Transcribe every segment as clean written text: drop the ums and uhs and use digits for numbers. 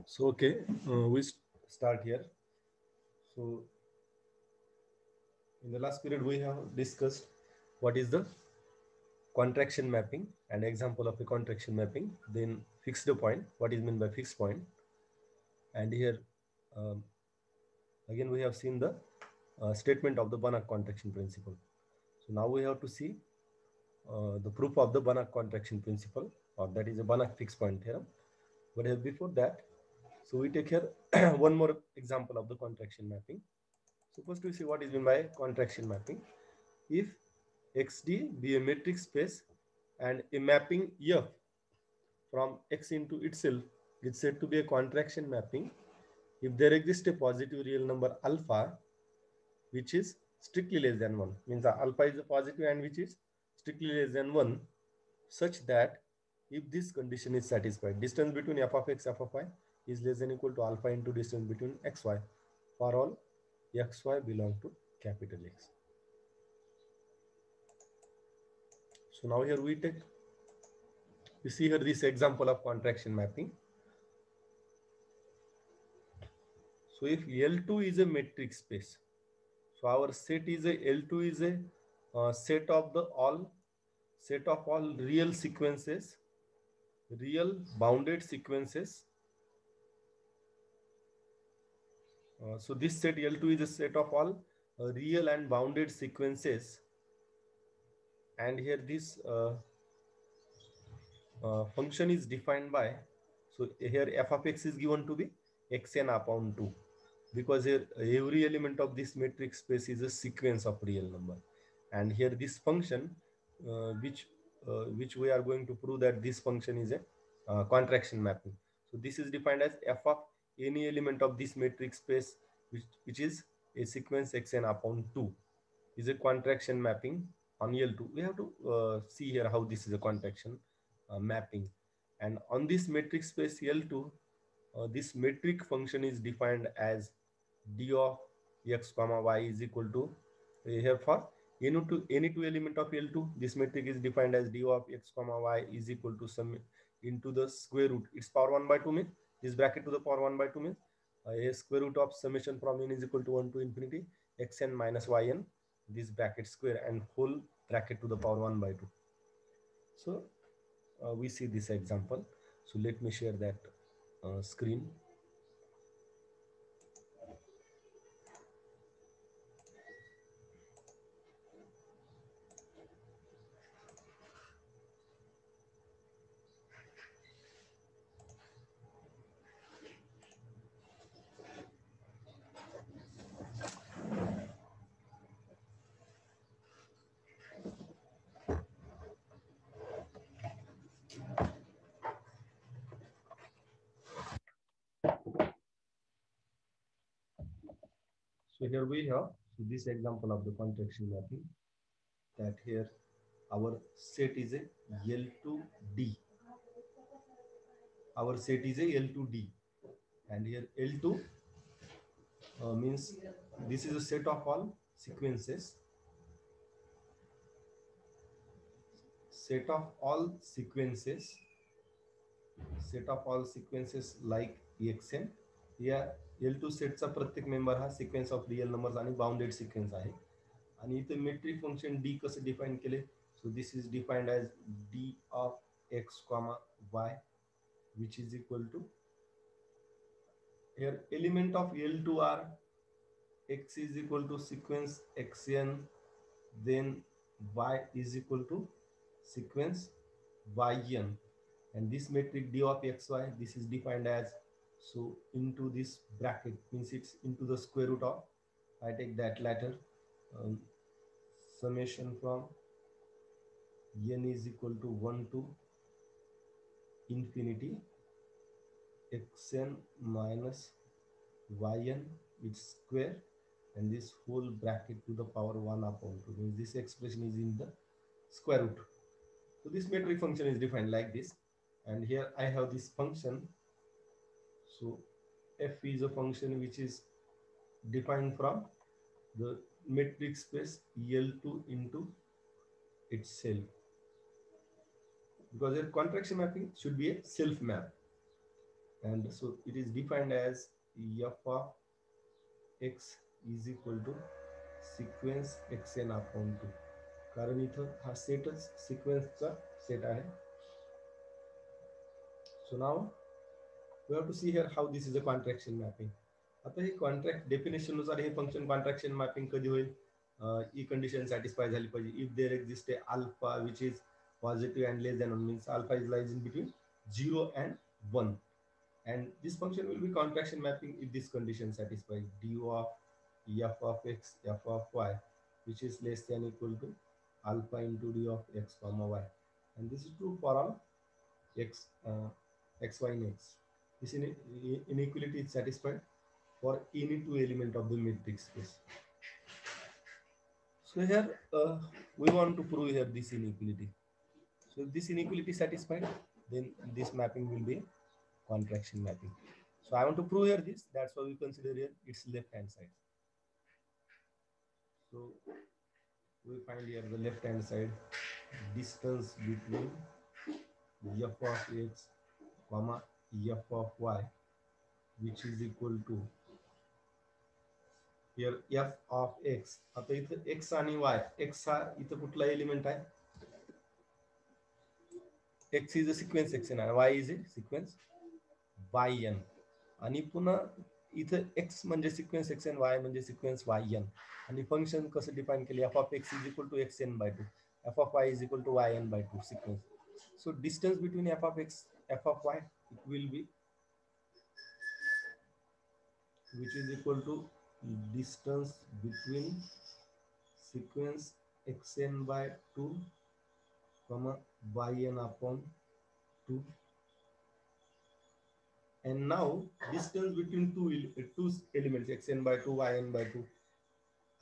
So okay, start here. So in the last period we have discussed what is the contraction mapping and example of a contraction mapping. Then fixed point, what is meant by fixed point, and here um, again we have seen the statement of the Banach contraction principle. So now we have to see the proof of the Banach contraction principle, or that is a Banach fixed point theorem. But before that, so we take here one more example of the contraction mapping. So first we see what is meant by contraction mapping. If XD be a metric space and a mapping F from X into itself is said to be a contraction mapping if there exists a positive real number alpha which is strictly less than 1, means alpha is a positive and which is strictly less than 1, such that if this condition is satisfied, distance between f of x, f of y is less than equal to alpha into distance between xy for all xy belong to capital X. So now here we see here this example of contraction mapping. So if L2 is a metric space, so our set is a L2 is a set of all real sequences, real bounded sequences. So this set L2 is a set of all real and bounded sequences, and here this function is defined by, so here f of x is given to be xn upon 2, because here every element of this metric space is a sequence of real number, and here this function which we are going to prove that this function is a contraction mapping. So this is defined as f of any element of this metric space which is a sequence xn upon 2 is a contraction mapping on L2. We have to see here how this is a contraction mapping, and on this metric space L2, this metric function is defined as d of x comma y is equal to, here for any two element of L2, this metric is defined as d of x comma y is equal to sum into the square root, its power 1 by 2 means this bracket to the power 1 by 2 means a square root of summation from n is equal to 1 to infinity xn minus yn, this bracket square and whole bracket to the power 1 by 2. So we see this example. So let me share that screen. So here we have this example of the contraction mapping, that here our set is a L2D. Our set is a L2D, and here L2 means this is a set of all sequences, like xn. या L2 सेटचा प्रत्येक member हा sequence of real numbers आणि bounded sequence आहे, आणि इथे metric function D कसं define केले. So this is defined as D of x comma Y which is equal to, here element of L2 are x is equal to sequence xn, then y is equal to sequence yn, and this metric d of xy, this is defined as, so into this bracket means it's into the square root of, I take that latter, summation from n is equal to 1 to infinity xn minus yn with square, and this whole bracket to the power 1 upon 2, means this expression is in the square root. So this metric function is defined like this, and here I have this function. So f is a function which is defined from the metric space L2 into itself, because a contraction mapping should be a self map, and so it is defined as f of x is equal to sequence xn upon 2, कारण इथं हा सेटच सिक्वेन्सचा set आहे. So now we have to see here how this is a contraction mapping. आता हे contract definition नुसार हे function contraction mapping कधी होईल? ई कंडिशन सॅटिस्फाय झाली पाहिजे. If there exist a alpha which is positive and less than 1 means alpha is lies in between 0 and 1, and this function will be contraction mapping if this condition satisfies du of f of x f of y which is less than equal to alpha into d of x comma y, and this is true for all x x y and x. This inequality is satisfied for any two element of the matrix space. So here we want to prove here this inequality. So if this inequality is satisfied, then this mapping will be contraction mapping. So I want to prove here this. That's why we consider here its left hand side. So we find here the left hand side, distance between f of x comma f of y, which is equal to here f of x. आता इथं x आणि y, x हा इथं कुठला element आहे? x is a sequence xn and y is a sequence yn, आणि पुन्हा इथं x म्हणजे सिक्वेन्स xn, y म्हणजे सिक्वेन्स yn, आणि फंक्शन कसं डिफाइन केले? f of x is equal to xn by 2, f of y is equal to yn by 2 sequence. So distance between f of x, f of y, it will be which is equal to distance between sequence xn by 2 comma yn upon 2. And now distance between two elements xn by 2 yn by 2.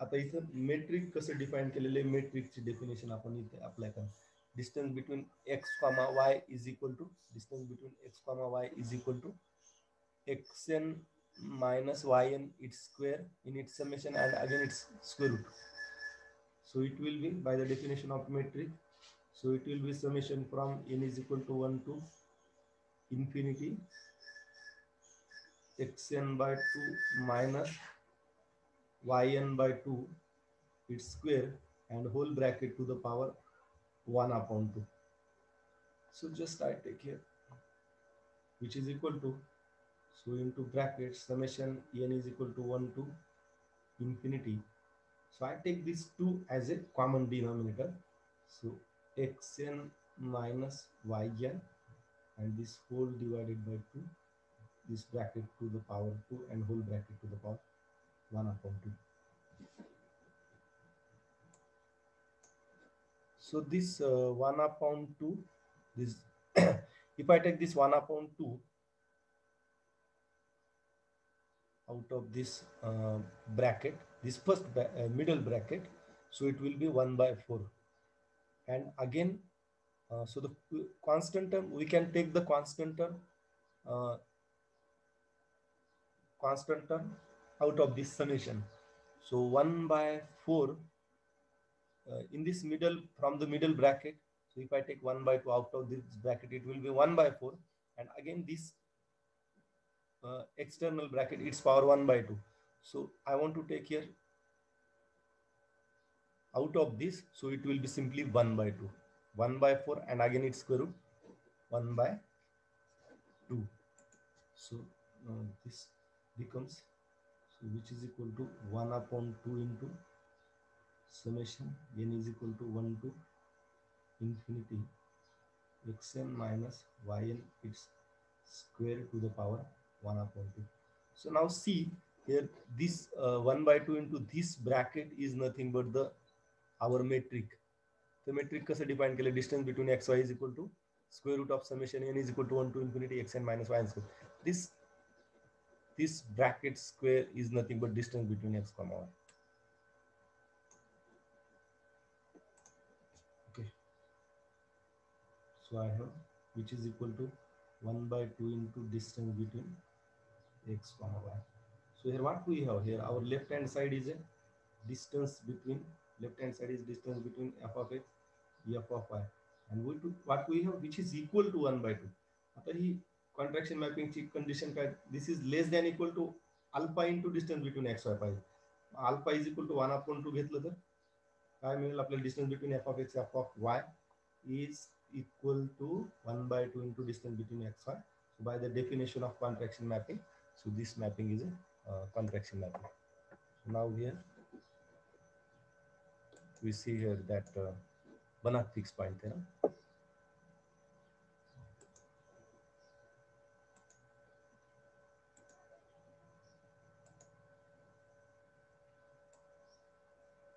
आता इथं metric कसं define केलेलं आहे? मेट्रिकची definition आपण इथे apply करा. Distance between x comma y is equal to distance between x comma y is equal to xn minus yn its square in its summation and again its square root. So it will be by the definition of metric. So it will be summation from n is equal to 1 to infinity xn by 2 minus yn by 2 its square and whole bracket to the power 1 upon 2. So just I take here which is equal to, so into bracket summation n is equal to 1 to infinity. So I take these 2 as a common denominator. So xn minus yn and this whole divided by 2, this bracket to the power 2 and whole bracket to the power 1 upon 2. So this 1 upon 2, this if I take this 1 upon 2 out of this bracket, this first middle bracket, so it will be 1 by 4. And again, so the constant term, we can take the constant term out of this summation. So 1 by 4 in this middle, from the middle bracket. So if I take 1 by 2 out of this bracket, it will be 1 by 4. And again this external bracket, its power 1 by 2. So I want to take here out of this, so it will be simply 1 by 2. 1 by 4 and again its square root 1 by 2. So this becomes, so which is equal to 1 upon 2 into summation n is equal to 1 to infinity xn minus yn its square to the power 1 upon 2. So now see here, this 1 by 2 into this bracket is nothing but the our metric. The metric कसं define केलं? Distance between x y is equal to square root of summation n is equal to 1 to infinity xn minus yn square. This bracket square is nothing but distance between x comma y. Okay. So I have which is equal to 1 by 2 into distance between x comma y. So here what we have here, our left hand side is a distance between, left hand side is distance between f of x, f of y, and we took what we have which is equal to 1 by 2. आता ही contraction मॅपिंगची condition काय, this is less than equal to alpha into distance between x y पाहिजे. Alpha is equal to 1/2 घेतलं तर काय मिळेल आपल्याला, distance between f of x f of y is equal to 1/2 into distance between x y. So by the definition of contraction mapping, so this mapping is a contraction mapping. So now here we see here that Banach fixed point theorem.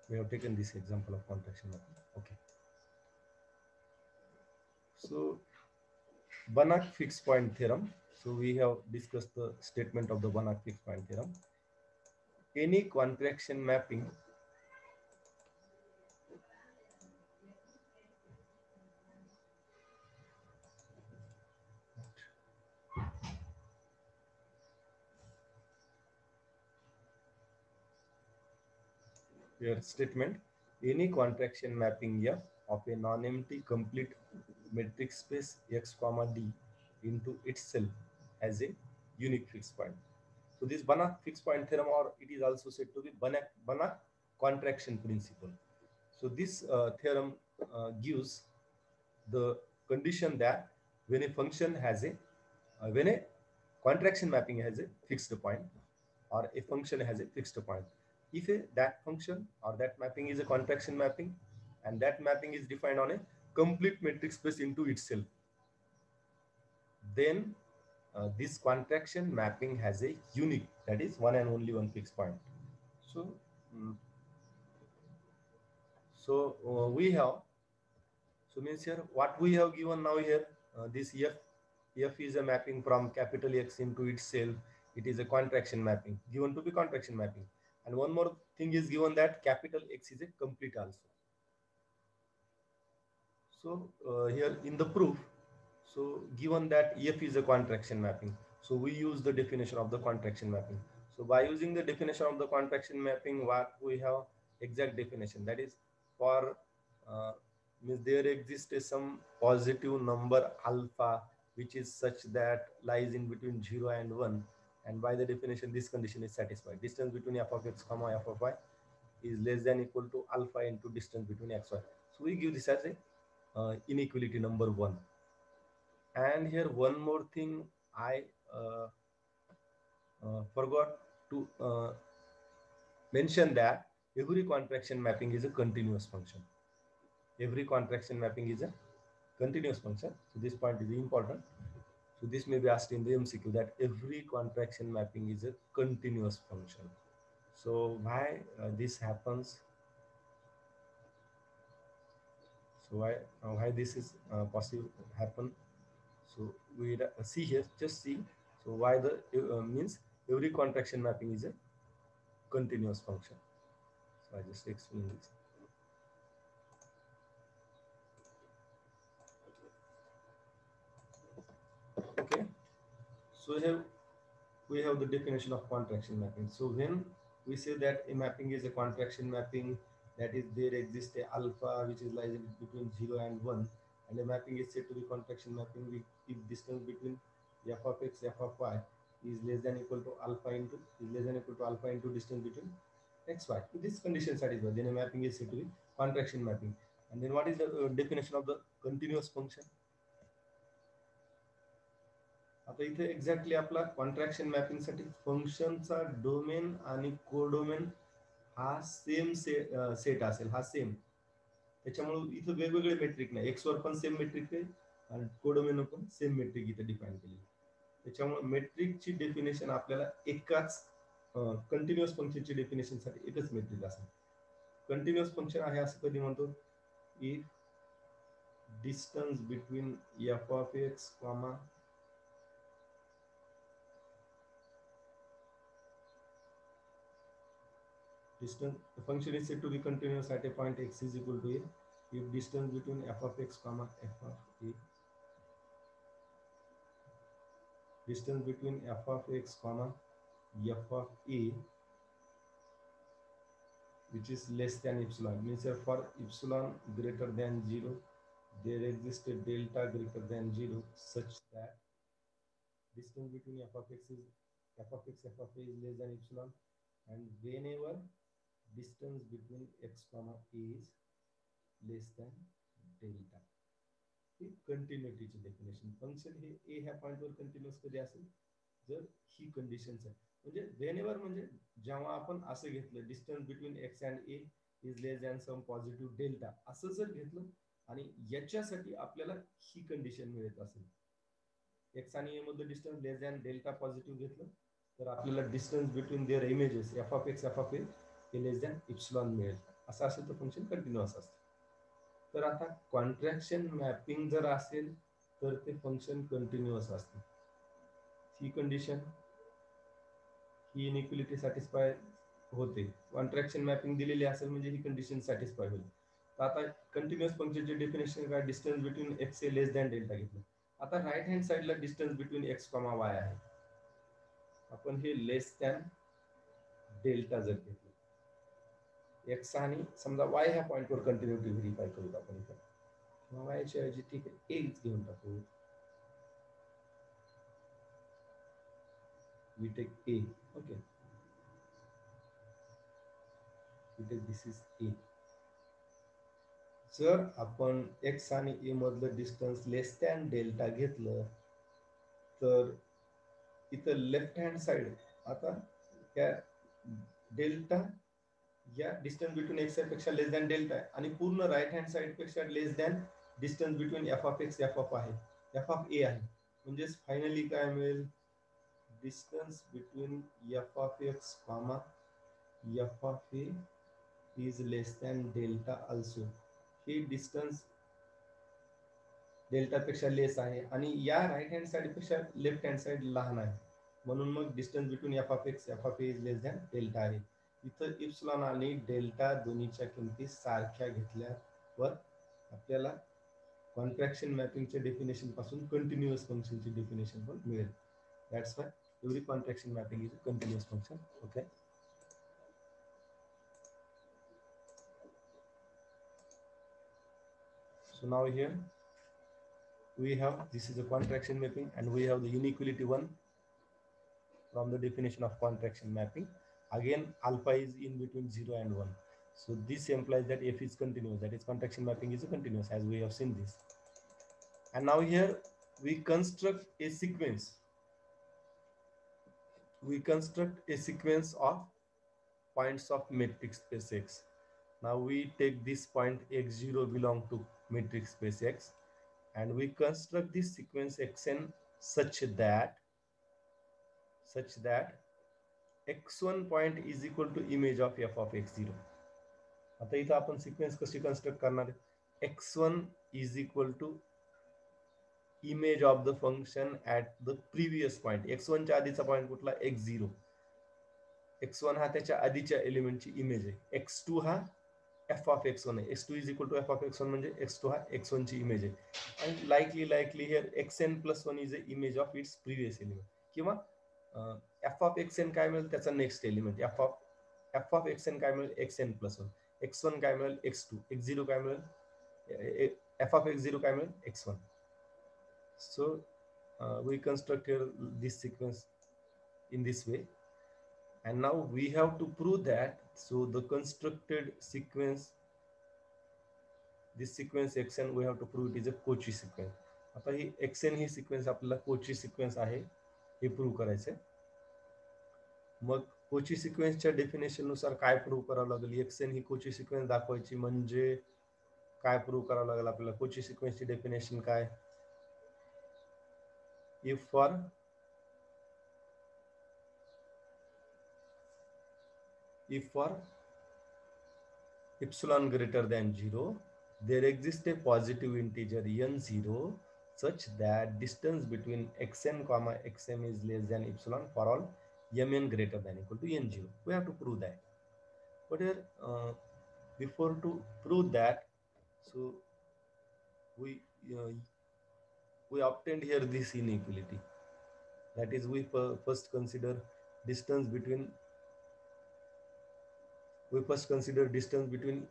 We have taken this example of contraction mapping. Okay. So Banach fixed point theorem. So we have discussed the statement of the Banach fixed point theorem. Any contraction mapping here statement, any contraction mapping F of a non-empty complete metric space x comma d into itself as a unique fixed point. So this Banach fixed point theorem, or it is also said to be Banach contraction principle. So this theorem gives the condition that when a function has a when a contraction mapping has a fixed point, or a function has a fixed point, if that function or that mapping is a contraction mapping, and that mapping is defined on a complete metric space into itself, then this contraction mapping has a unique, that is one and only one fixed point. So we have, so means here what we have given now here, this f is a mapping from capital X into itself. It is a contraction mapping given to be contraction mapping. And one more thing is given, that capital X is a complete also. So here in the proof, so given that f is a contraction mapping, so we use the definition of the contraction mapping. So by using the definition of the contraction mapping, what we have exact definition, that is for means there exists some positive number alpha which is such that lies in between 0 and 1, and by the definition this condition is satisfied. Distance between f of x comma f of y is less than equal to alpha into distance between x y. So we give this as a inequality number 1. And here one more thing I forgot to mention, that every contraction mapping is a continuous function. Every contraction mapping is a continuous function. So this point is important. So this may be asked in the MCQ, that every contraction mapping is a continuous function. So why this happens? So why this is possible happen? So we see here, just see. So why the means every contraction mapping is a continuous function. So I just explain this. Okay. So here we have the definition of contraction mapping. So when we say that a mapping is a contraction mapping, that is there exists a alpha which is lies between 0 and 1, and a mapping is said to be contraction mapping if distance between f of x f of y is less than equal to alpha into distance between x y. If this condition satisfied, then a mapping is said to be contraction mapping. And then what is the definition of the continuous function? आता इथे exactly आपला contraction mapping साठी फंक्शनचा domain आणि codomain हा same set असेल, हा same. त्याच्यामुळे इथे वेगवेगळे मेट्रिक नाही, एक्स वर पण सेम मेट्रिक आहे आणि कोडोमेन पण सेम मेट्रिक इथे डिफाइन केली. त्याच्यामुळे मेट्रिकची डेफिनेशन आपल्याला एकाच कंटिन्युअस फंक्शनची डेफिनेशन साठी एकच मेट्रिक असेल. कंटिन्युअस फंक्शन आहे असं कधी म्हणतो, if distance between f of x comma distance, the function is said to be continuous at a point x is equal to a if distance between f of x comma f of a, distance between f of x comma f of a which is less than epsilon, means for epsilon greater than 0 there exists a delta greater than 0 such that distance between f of x f of a is less than epsilon, and whenever distance between x comma a is less than delta. ही कंटिन्युटीची definition. Function हे a ह्या पॉइंटवर continuous कधी असेल जर ही conditions आहे. म्हणजे व्हेनेवर म्हणजे जेव्हा आपण असं घेतलं distance between x and a is less than some positive delta असं जर घेतलं आणि याच्यासाठी आपल्याला ही कंडिशन मिळत असेल, एक्स आणि ए मधलं distance less than delta positive घेतलं तर आपल्याला distance between their images f of x f of a हे लेस दॅन इप्सिलॉन मिळेल. असं असेल तर फंक्शन कंटिन्युअस असतं. तर आता कॉन्ट्रॅक्शन मॅपिंग जर असेल तर ते फंक्शन कंटिन्युअस असते. ही कंडिशन ही इनइक्वालिटी सॅटिस्फाय होते. कॉन्ट्रॅक्शन मॅपिंग दिलेली असेल म्हणजे ही कंडिशन सॅटिस्फाय होईल. तर आता कंटिन्युअस फंक्शनचे डेफिनेशन काय, डिस्टन्स बिटवीन एक्स ए लेस दॅन डेल्टा घेतलं. आता राईट हँड साइडला डिस्टन्स बिटवीन एक्स कॉमा वाय आहे. आपण हे लेस दॅन डेल्टा जर घेतलं एक्स आणि समजा वाय ह्या पॉइंटवर कंटिन्युटी व्हेरीफाय करू आपण इथं, किंवा वायच्या ऐवजी ठीक आहे एच घेऊन टाकू. we take a, okay, we take this is a. जर आपण x आणि a मधलं डिस्टन्स लेस दॅन डेल्टा घेतलं तर इथं लेफ्ट हँड साइड आता त्या डेल्टा या डिस्टन्स बिटवीन एक्स पेक्षा लेस दॅन डेल्टा आहे आणि पूर्ण राईट हँड साइड पेक्षा less than distance between f of x f of a आहे. म्हणजेच फायनली काय मिळेल, distance between f of x comma f of a is less than delta also. ही distance delta पेक्षा लेस आहे आणि या राईट हँड साइड पेक्षा लेफ्ट हँड साइड लहान आहे, म्हणून मग distance between f of x f of a is less than delta आहे. इथं इप्सिलॉन आणि डेल्टा दोन्हीच्या किमती सारख्या घेतल्यावर आपल्याला कॉन्ट्रॅक्शन मॅपिंगच्या डेफिनेशन पासून कंटिन्युअस फंक्शनची डेफिनेशन पण मिळेल. That's why every contraction mapping is a continuous function. Okay, so now here we have, this is a contraction mapping and we have the inequality one from the definition of contraction mapping. Again alpha is in between 0 and 1, so this implies that f is continuous, that is contraction mapping is a continuous, as we have seen this. And now here we construct a sequence, of points of metric space X. Now we take this point x0 belong to metric space X and we construct this sequence xn such that x1 point is equal to image of f of x0. आता इथं आपण sequence कशी construct करणार आहे, x1 is equal to image of the function at the previous point. x1 च्या आधीचा point कुठला, x0. x1 हा त्याच्या आधीच्या एलिमेंटची इमेज आहे, x2 हा f of x1 आहे, x2 is equal to f of x1 म्हणजे x2 हा x1 ची इमेज आहे. आणि likely here xn plus 1 is a image of its previous element, किंवा f of xn काय मिळेल त्याचा next element, f of xn काय मिळेल xn plus 1, x1 काय मिळेल x2, x0 काय मिळेल f of x0 काय मिळेल x1. So we construct here this sequence in this way, and now we have to prove that, so the constructed sequence, this sequence xn we have to prove it is a Cauchy sequence. आता ही xn ही sequence आपल्याला Cauchy sequence आहे हे prove करायचं आहे. मग Cauchy sequence definition नुसार काय prove करावं लागेल, xn ही Cauchy sequence दाखवायची म्हणजे काय प्रूव्ह करावं लागेल आपल्याला, Cauchy sequence ची डेफिनेशन काय, if for epsilon greater than 0 there exists a positive integer n0 such that distance between xn comma xm is less than epsilon for all mn greater than equal to n0. We have to prove that, but here before to prove that, so we obtained here this inequality, that is we first consider distance between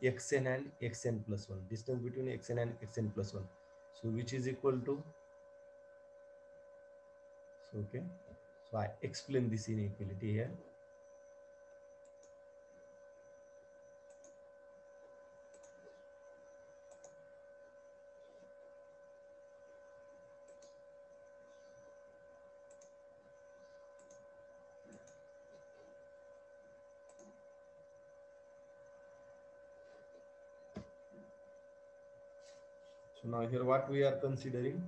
xn and xn plus 1, distance between xn and xn plus 1, so which is equal to, Okay, so I explain this inequality here. So now here what we are considering.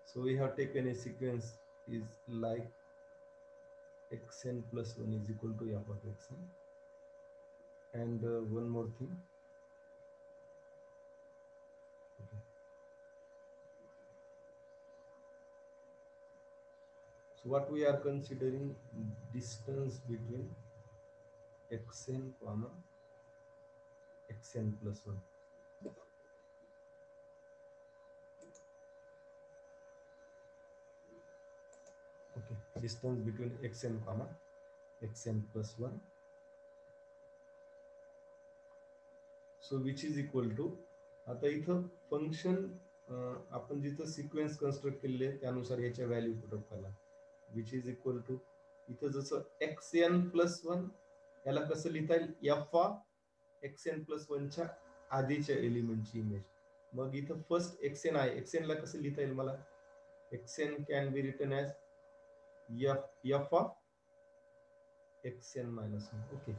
So we have taken a sequence is like xn plus 1 is equal to f of xn. And one more thing. Okay. So what we are considering, distance between xn comma xn plus 1. Okay, distance between xn comma xn plus 1. So which is equal to, आता इथं function आपण जिथं sequence construct केलेले त्यानुसार याच्या value put up करा, विच is equal to इथं जसं xn प्लस 1 याला कसं लिहिता येईल, एफ xn प्लस 1 च्या आधीच्या एलिमेंटची इमेज. मग इथं फर्स्ट xn आहे, xn ला कसं लिहिता येईल मला, xn can be written as f xn minus 1. Okay,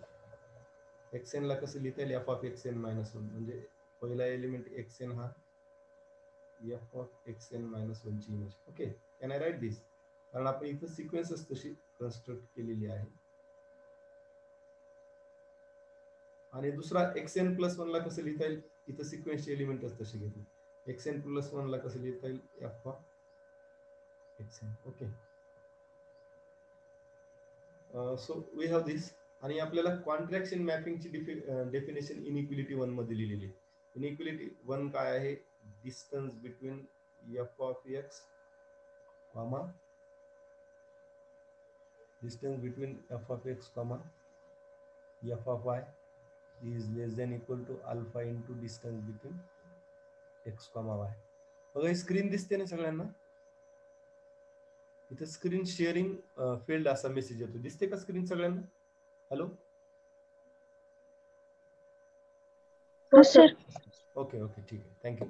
xn ला कसं लिहिता येईल, एफ ऑफ xn मायनस 1, म्हणजे पहिला एलिमेंट xn हा एफ ऑफ xn मायनस 1 ची image. Okay, can I write this, कारण आपण इथं सिक्वेन्सच तशी कन्स्ट्रक्ट केलेली आहे. आणि दुसरा xn प्लस 1 ला कसं लिहिता येईल, इथं सिक्वेन्सचे एलिमेंटच तसे घेतले, xn प्लस 1 ला कसं लिहिता येईल, f of xn. Okay, so we have this. आणि आपल्याला कॉन्ट्रॅक्शन मॅपिंगची डेफिनेशन इनइक्वालिटी 1 मध्ये लिहिलेली आहे. इनइक्वालिटी 1 काय आहे, distance between f of x comma distance between f of x comma f of y is less than equal to alpha into distance between x comma y. बघा screen दिसते ना सगळ्यांना, इथं स्क्रीन शेअरिंग फेल्ड असा message येतो, दिसते का screen सगळ्यांना? हॅलो, ओके ओके, ठीक आहे, thank you.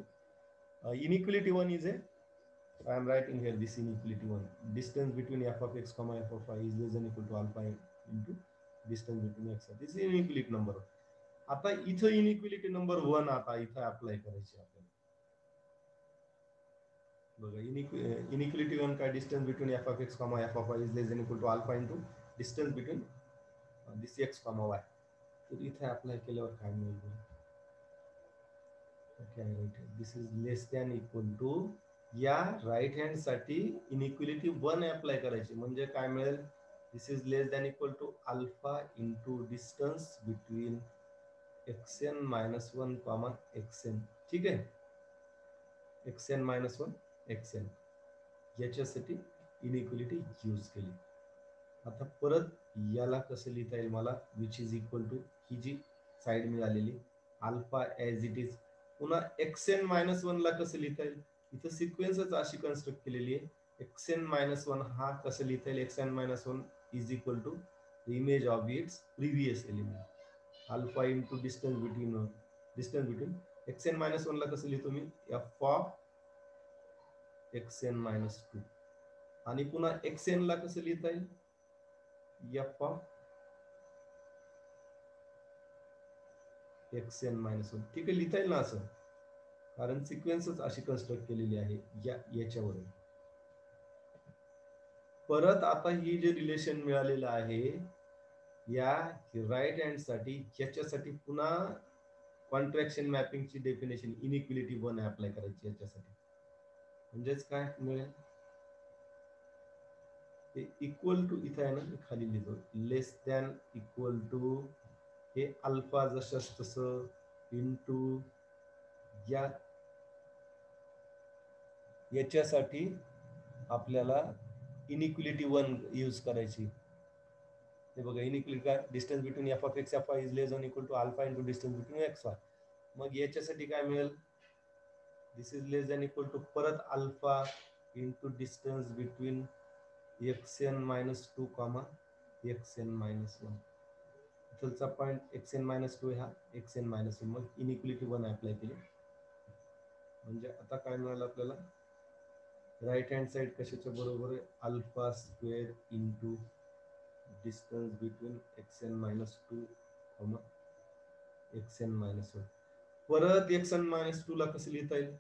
Inequality 1 is a, I am writing here this inequality 1. Distance between f of x comma f of y is less than equal to alpha into distance between x. This is inequality number 1. आता इथं inequality number 1 आता इथं apply करायची आपल्याला. बघा, inequality 1 काय, distance between f of x comma f of y is less than equal to alpha into distance between this x comma y. तर इथे अप्लाय केल्यावर काय मिळेल, okay, this is less than equal to, या right hand साठी inequality 1 apply करायची, म्हणजे काय मिळेल, this is less than equal to alpha into distance between xn minus 1 common xn. ठीक आहे, xn मायनस 1 xn याच्यासाठी इनइक्वालिटी यूज केली. आता परत याला कसं लिहिता येईल मला, विच इज इक्वल टू, ही जी साइड मिळालेली अल्फा ॲज इट इज, पुन्हा xn मायनस 1 ला कसं लिहिता येईल, इथं सिक्वेन्सच अशी कन्स्ट्रक्ट केलेली आहे. xn मायनस 1 हा कसं लिहिता येईल, xn minus 1 is equal to image of its previous element, alpha into distance between xn minus 1 ला कसं लिहितो मी, एफ ऑफ xn मायनस 2. आणि पुन्हा xn ला कसं लिहिता येईल, एफ ऑफ xn मायनस 1. ठीक आहे, लिहिता येईल ना असं, कारण सिक्वेन्सच अशी कन्स्ट्रक्ट केलेली आहे याच्यावरून. परत आता ही जे रिलेशन मिळालेलं आहे या राईट हँड साठी, याच्यासाठी पुन्हा कॉन्ट्रॅक्शन मॅपिंगची डेफिनेशन इनइक्वालिटी 1 अप्लाय करायची याच्यासाठी. म्हणजेच काय मिळेल, ते इक्वल टू, इथं आहे ना खाली लिहितो, लेस दॅन इक्वल टू हे अल्फा जसं तसं इंटू याच्यासाठी आपल्याला इनइक्वालिटी 1 यूज करायची. हे बघा, इनइक्वालिटी काय, distance between f of x f y is less than equal to alpha into distance between x y. मग याच्यासाठी काय मिळेल, this is less than equal to परत alpha into distance between xn minus 2 comma xn minus 1. इथलचा point xn minus 2 हा xn minus 1. मग inequality 1 apply केली म्हणजे आता काय मिळालं आपल्याला राईट हँड साइड कशाच्या बरोबर आहे alpha square into distance between xn minus 2 comma xn minus 1. परत xn minus 2 ला कसं लिहिता येईल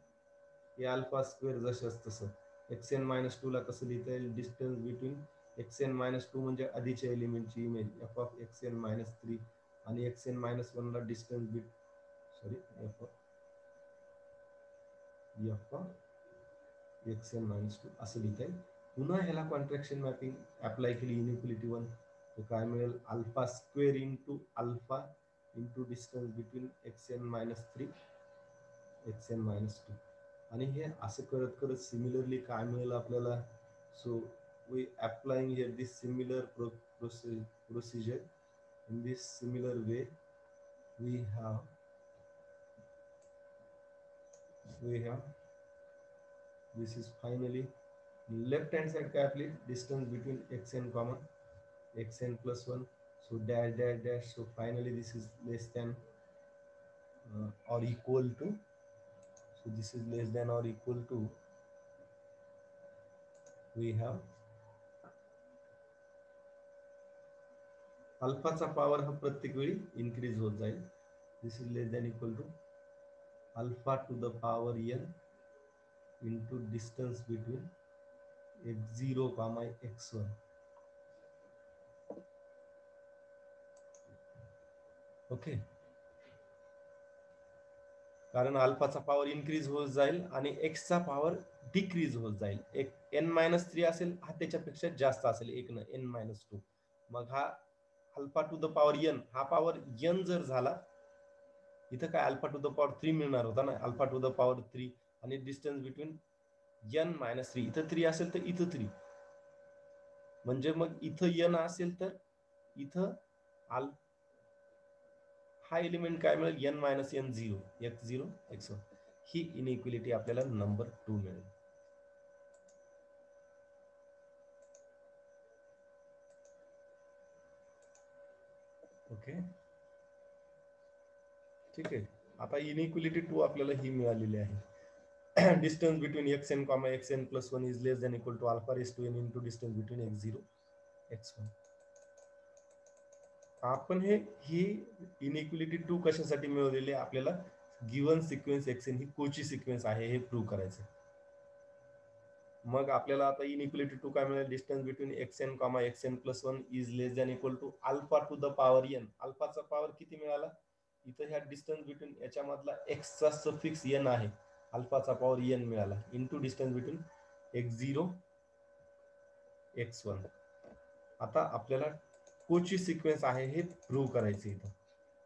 हे अल्फा स्क्वेअर जशाच तसं xn minus 2 ला कसं लिहिता येईल डिस्टन्स बिटवीन xn minus 2 म्हणजे आधीच्या एलिमेंटची image f of xn minus 3 आणि xn minus 1 ला distance bit f of xn minus 2 असं लिहिता येईल. पुन्हा ह्याला कॉन्ट्रॅक्शन मॅपिंग अप्लाय केली इनइक्वालिटी 1 तर काय मिळेल alpha square into alpha into distance between xn minus 3 xn minus 2 आणि हे असं करत करत सिमिलरली काय मिळेल आपल्याला so we applying here this similar procedure in this similar way we have this is finally left hand side काय आपली distance between xn comma xn plus 1 so dash dash dash so finally this is less than or equal to so this is less than or equal to we have अल्फाचा power हा प्रत्येक वेळी increase होत जाईल this is less than equal to alpha to the power n into distance between x0 comma x1 okay कारण अल्फाचा power increase होत जाईल आणि x चा पॉवर डिक्रीज होत जाईल एक n-3 असेल हा त्याच्यापेक्षा जास्त असेल एक न n-2 मग हा alpha to the power n हा पॉवर n जर झाला इथं काय अल्फा टू द पॉवर 3 मिळणार होता ना अल्फा टू द पॉवर 3 आणि डिस्टन्स बिटवीन n-3 इथं 3 असेल तर इथं 3 म्हणजे मग इथं n असेल तर इथं हा एलिमेंट काय मिळेल n-n0 x0 x1 ही इनइक्वालिटी आपल्याला नंबर 2 मिळेल ओके ठीक आहे आता इनइक्वालिटी 2 आपल्याला ही मिळालेली आहे distance between xn comma xn plus 1 is less than equal to alpha raised to n into distance between x0 x1 आपण ही इनइक्वालिटी 2 कशासाठी मिळवलेली आहे आपल्याला गिवन सिक्वेन्स xn ही कोची सिक्वेन्स आहे हे प्रूव्ह करायचं मग आपल्याला आता इनइक्वालिटी 2 काय मिळेल distance between xn comma xn plus 1 is less than equal to alpha to the power n अल्फाचा पॉवर किती मिळाला इथं ह्या डिस्टन्स बिटवीन याच्यामधला x चा सफिक्स n आहे अल्फाचा पॉवर n मिळाला into distance between x0 x1 आता आपल्याला कोची सिक्वेन्स आहे हे प्रूव्ह करायचे इथं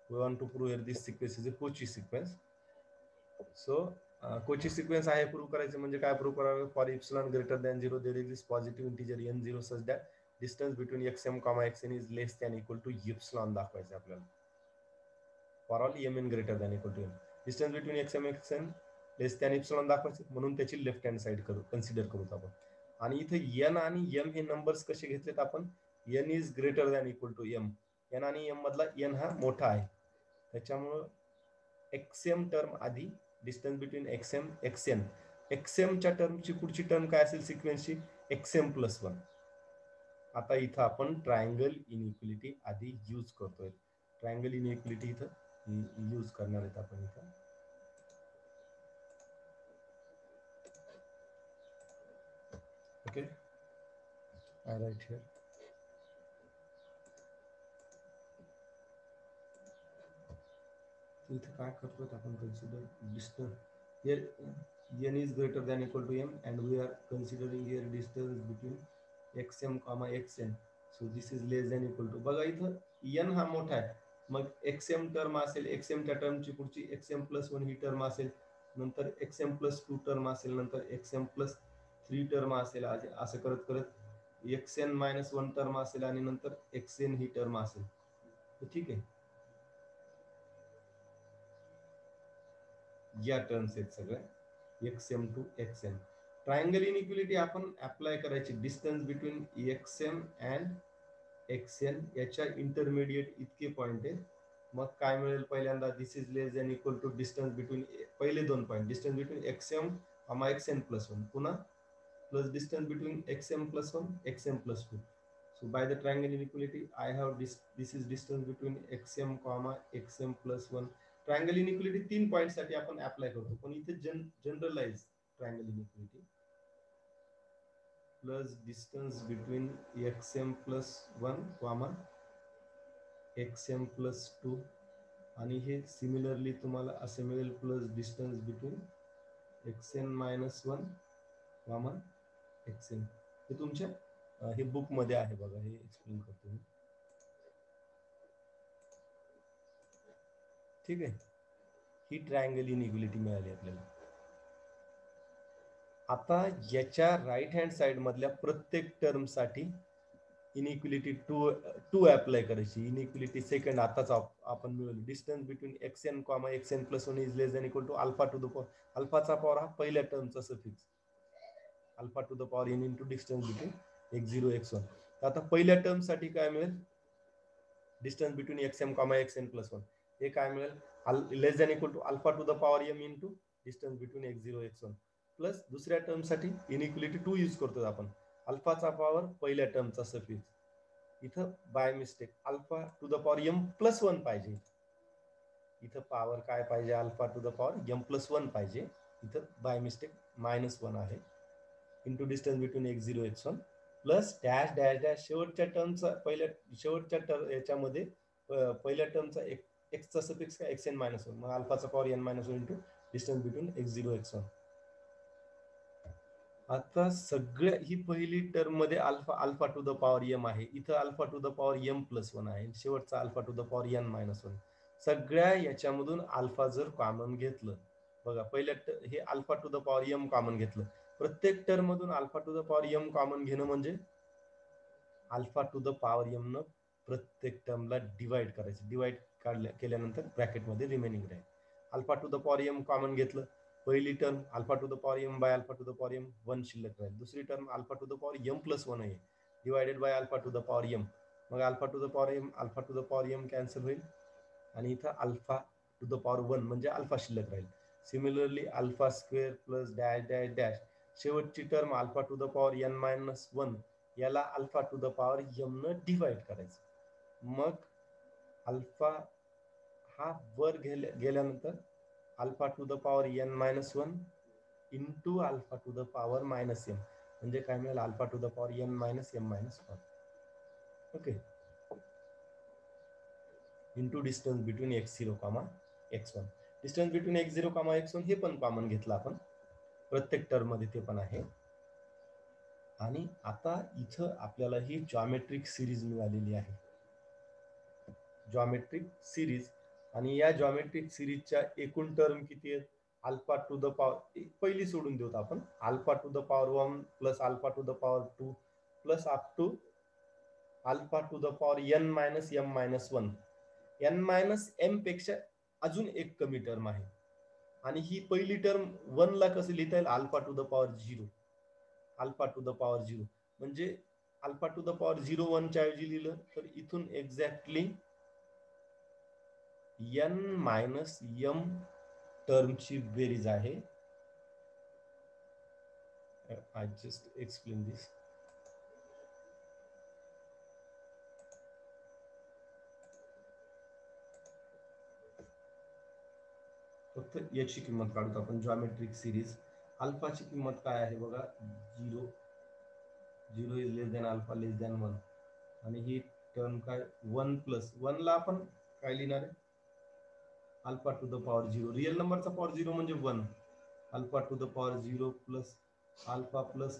we want to prove here this sequence is a Cauchy sequence so Cauchy sequence आहे प्रूव्ह करायचे म्हणजे काय प्रूव्ह करावे for epsilon greater than 0 there exist positive integer n0 such that distance between xm comma xn is less than equal to epsilon दाखवायचे आपल्याला for all mn greater than equal to n distance between xm xn less than epsilon दाखवायचे म्हणून त्याची left hand side consider करू आपण आणि इथे n आणि m हे नंबर्स कसे घेतलेत आपण n is greater than equal to m n आणि m मधला n हा मोठा आहे त्याच्यामुळे xm टर्म आधी distance between xm xn xm च्या टर्मची पुढची टर्म काय असेल सिक्वेन्सची xm प्लस 1 आता इथं आपण ट्रायंगल इनइक्वालिटी आधी यूज करतोय ट्रायंगल इनइक्वालिटी इथं यूज करणार आहेत आपण इथं ओके आय राईट हिअर इथे काय करतोय आपण consider distance here n is greater than equal to m and we are considering here distance between xm comma xn so this is less than equal to बघा इथं n हा मोठा आहे मग xm term असेल xm च्या टर्मची पुढची xm plus 1 ही term असेल नंतर xm प्लस 2 टर्म असेल नंतर xm प्लस 3 टर्म असेल असं करत करत xn मायनस 1 टर्म असेल आणि नंतर xn ही टर्म असेल ठीक आहे या टर्म्स आहेत सगळ्या xm to xn triangle inequality आपण अप्लाय करायची distance between x m and x n याच्या इंटरमिडिएट इतके पॉइंट आहे. मग काय मिळेल पहिल्यांदा this is less than equal to distance between पहिले दोन point distance between x m comma x n plus 1 पुन्हा plus distance between x m plus 1 x m plus 2. So by the triangle inequality, I have this is distance between xm comma xm plus 1. Triangle inequality 3 point साठी आपण apply करतो, पण इथे generalise triangle inequality plus distance between xm plus 1 comma xm plus 2 आणि हे similarly तुम्हाला असे मिळेल plus distance between xn minus 1 comma xn. हे तुमच्या हे बुक मध्ये आहे बघा, हे एक्सप्लेन करतो मी. ठीक आहे, ही ट्रायंगल इनइक्वालिटी मिळाली आपल्याला. आता याच्या राईट हँड साइड मधल्या प्रत्येक टर्म साठी इनइक्वालिटी टू अप्लाय करायची. इनइक्वालिटी सेकंड आताच आपण मिळवली. Distance between xn comma xn plus 1 is less than equal to alpha to the power. अल्फाचा पॉवर हा पहिल्या टर्मचा suffix alpha to the power n into distance between x0 x1. आता पहिल्या टर्म साठी काय मिळेल distance between xm comma xn plus 1 हे काय मिळेल less than equal to alpha to the power m into distance between x0 x1 plus दुसऱ्या term साठी इनइक्वालिटी 2 यूज करतो आपण. अल्फाचा पॉवर पहिल्या टर्मचा सफिक्स इथं by mistake alpha to the power m plus 1 पाहिजे. इथं पॉवर काय पाहिजे alpha to the power m plus 1 पाहिजे. इथं बाय मिस्टेक -1 आहे into distance between x0 x1 plus dash dash dash शेवटच्या टर्मचा शेवटच्या याच्यामध्ये पहिल्या टर्मचा एक्सचा सफिक्स काय xn मायनस 1 मग अल्फाचा power n minus 1 into distance between x0 x1. आता सगळ्या ही पहिली टर्म मध्ये alpha to the power m आहे. इथं alpha to the power m plus 1 आहे. शेवटचा alpha to the power n minus 1. सगळ्या याच्यामधून अल्फा जर कॉमन घेतलं बघा पहिल्या हे alpha to the power m common घेतलं. प्रत्येक टर्म मधून alpha to the power m common घेणं म्हणजे alpha to the power m न प्रत्येक टर्मला डिवाइड करायचं. डिवाइड केल्यानंतर ब्रॅकेट मध्ये remaining Raheel. Alpha to the power m common घेतलं. पहिली term alpha to the power m by alpha to the power m 1 शिल्लक राहील. दुसरी term alpha to the power m plus 1 आहे divided by alpha to the power m. Mug alpha to the power m cancel होईल आणि इथं alpha to the power 1 म्हणजे alpha शिल्लक राहील. Similarly alpha square plus dash dash dash शेवटची term alpha to the power n minus 1 याला alpha to the power m न divide करायचं. मग अल्फा हा वर गेल्यानंतर alpha to the power n minus 1 into alpha to the power minus m म्हणजे काय मिळेल alpha to the power n minus m minus 1. Okay into distance between x0 comma x1. Distance between x0 comma x1 हे पण common घेतलं आपण प्रत्येक term मध्ये ते पण आहे. आणि आता इथं आपल्याला ही जॉमेट्रिक सिरीज मिळालेली आहे. जॉमेट्रिक सिरीज आणि या जॉमेट्रिक सिरीजच्या एकूण टर्म किती आहेत अल्फा टू द पॉवर पहिली सोडून देऊत आपण alpha to the power 1 plus alpha to the power 2 plus up to alpha to the power n minus m minus 1. n minus m पेक्षा अजून एक कमी टर्म आहे आणि ही पहिली टर्म 1 ला कसं लिहिता येईल alpha to the power 0 alpha to the power 0 म्हणजे अल्फा टू द पॉवर 0 1 च्या ऐवजी लिहिलं तर इथून एक्झॅक्टली n मायनस m टर्मची बेरीज आहे. I just explain this. फक्त याची किंमत काढतो आपण जॉमेट्रिक सिरीज. अल्फाची किंमत काय आहे बघा 0 0 is less than alpha less than 1 आणि ही टर्म काय 1 प्लस 1 ला आपण काय लिहिणार आहे alpha to the power 0 real नंबरचा पॉवर 0 म्हणजे 1 alpha to the power 0 plus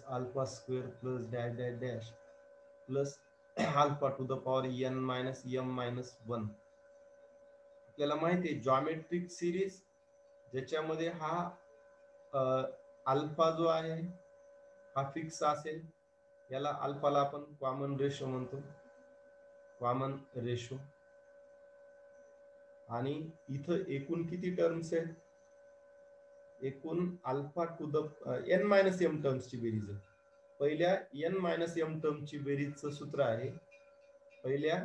alpha square plus dash dash dash plus alpha to the power n minus m minus 1. आपल्याला माहिती आहे जॉमेट्रिक सिरीज ज्याच्यामध्ये हा अल्फा जो आहे हा फिक्स असेल याला अल्फाला आपण कॉमन रेशो म्हणतो कॉमन रेशो. आणि इथं एकूण किती टर्म्स आहेत एकूण alpha to the n minus m टर्म्सची बेरीज आहे. पहिल्या n मायनस m टर्मची बेरीजचं सूत्र आहे पहिल्या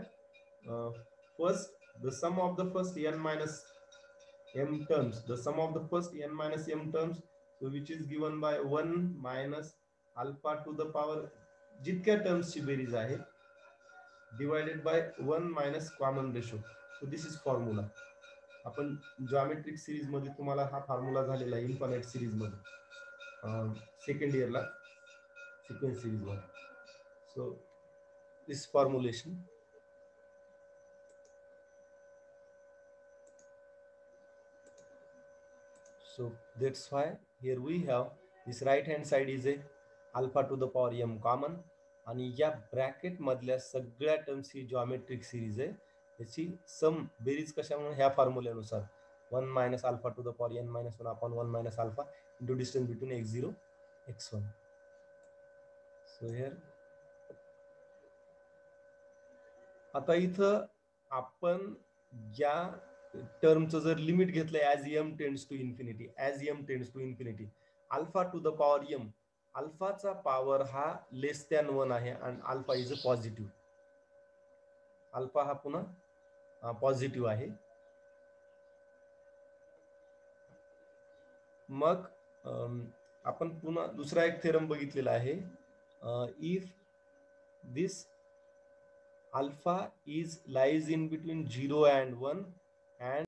first the sum of the first n minus m terms, the sum of the first n minus m terms, so which is given by 1 minus alpha to the power जितक्या टर्म्सची बेरीज आहे divided by 1 minus common ratio. So this is formula. आपण geometric series मध्ये तुम्हाला हा formula झालेला आहे infinite series मध्ये सेकंड इयरला सिक्वेन्स सिरीज मध्ये. So this formulation. So that's why here we have this right hand side is a alpha to the power m common आणि या ब्रॅकेट मधल्या सगळ्या टर्म्स ही जॉमेट्रिक सिरीज आहे. याची सम बेरीज कशामुळे ह्या फॉर्म्युल्यानुसार 1 minus alpha to the power n minus 1 upon 1 minus alpha into distance between x0 x1. So here आता इथं आपण या टर्मचं जर लिमिट घेतलं as m tends to infinity, as m tends to infinity, alpha to the power m, अल्फाचा power हा less than 1 आहे आणि alpha is a positive. Alpha हा पुन्हा पॉझिटिव्ह आहे. मग आपण पुन्हा दुसरा एक थेरम बघितलेला आहे. If this alpha is lies in between 0 and 1 and